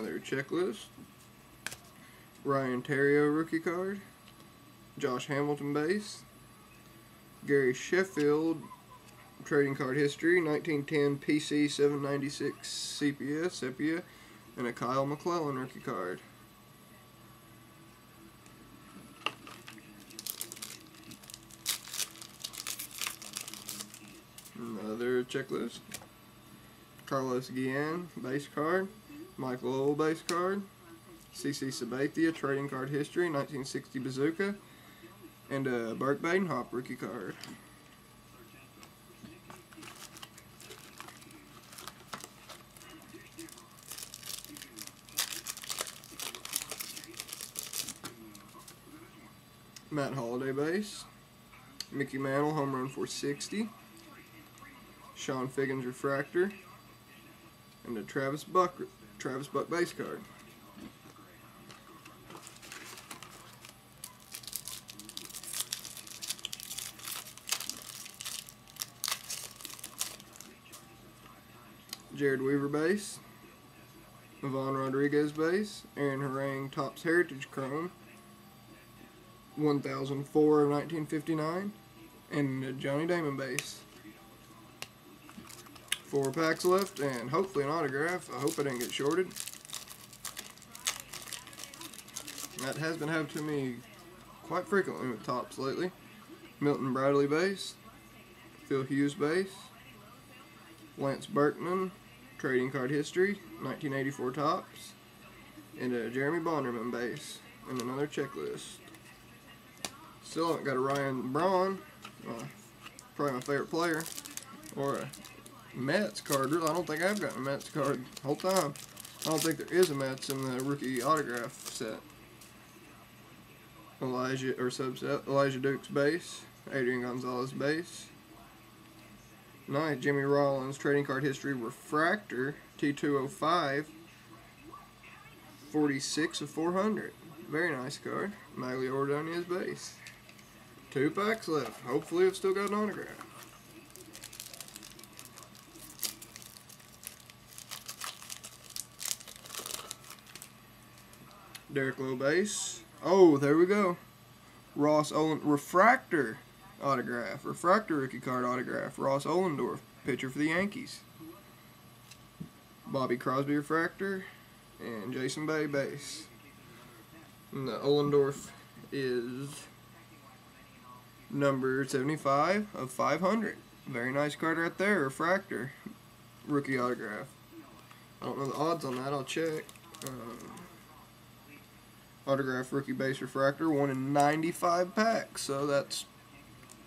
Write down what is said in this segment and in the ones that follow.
Another checklist. Ryan Theriot rookie card. Josh Hamilton base. Gary Sheffield trading card history, 1910 PC 796 sepia, and a Kyle McClellan rookie card. Another checklist. Carlos Guillen base card. Mike Lowell base card. CC Sabathia trading card history, 1960 Bazooka, and a Burke Badenhop rookie card. Matt Holliday base. Mickey Mantle home run 460. Sean Figgins refractor, and a Travis Buck base card. Jared Weaver base. Ivan Rodriguez base. Aaron Harang Topps Heritage Chrome, 1004 of 1959, and Johnny Damon base. 4 packs left, and hopefully an autograph. I hope I didn't get shorted. That has been happening to me quite frequently with Topps lately. Milton Bradley base. Phil Hughes base. Lance Berkman trading card history, 1984 Topps, and a Jeremy Bonderman base, and another checklist. Still haven't got a Ryan Braun, probably my favorite player, or a Mets card. Really, I don't think I've gotten a Mets card the whole time. I don't think there is a Mets in the rookie autograph set. Elijah Dukes base, Adrian Gonzalez base. Nice, Jimmy Rollins trading card history refractor, T205, 46 of 400. Very nice card. Magglio Ordonez base. 2 packs left. Hopefully I've still got an autograph. Derek Lowe base. Oh, there we go. Ross Olin refractor autograph. Refractor rookie card autograph. Ross Ollendorf, pitcher for the Yankees. Bobby Crosby refractor, and Jason Bay base. And the Ollendorf is number 75 of 500. Very nice card right there. Refractor rookie autograph. I don't know the odds on that. I'll check. Autograph rookie base refractor, 1 in 95 packs. So that's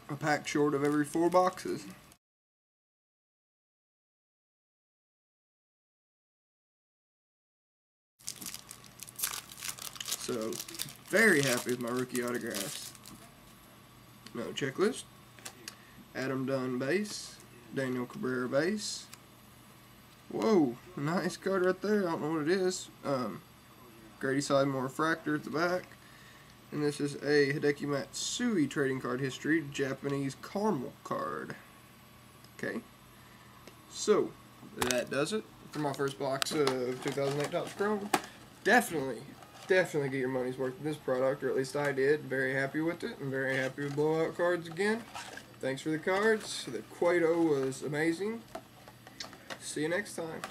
a pack short of every 4 boxes. So, very happy with my rookie autographs. No checklist. Adam Dunn base. Daniel Cabrera base. Whoa, nice card right there. I don't know what it is. Grady Sizemore refractor at the back. And this is a Hideki Matsui trading card history, Japanese caramel card. Okay. So, that does it for my first box of 2008 Topps Chrome. Definitely get your money's worth with this product, or at least I did. Very happy with it. I'm very happy with blowout cards again. Thanks for the cards. The Cueto was amazing. See you next time.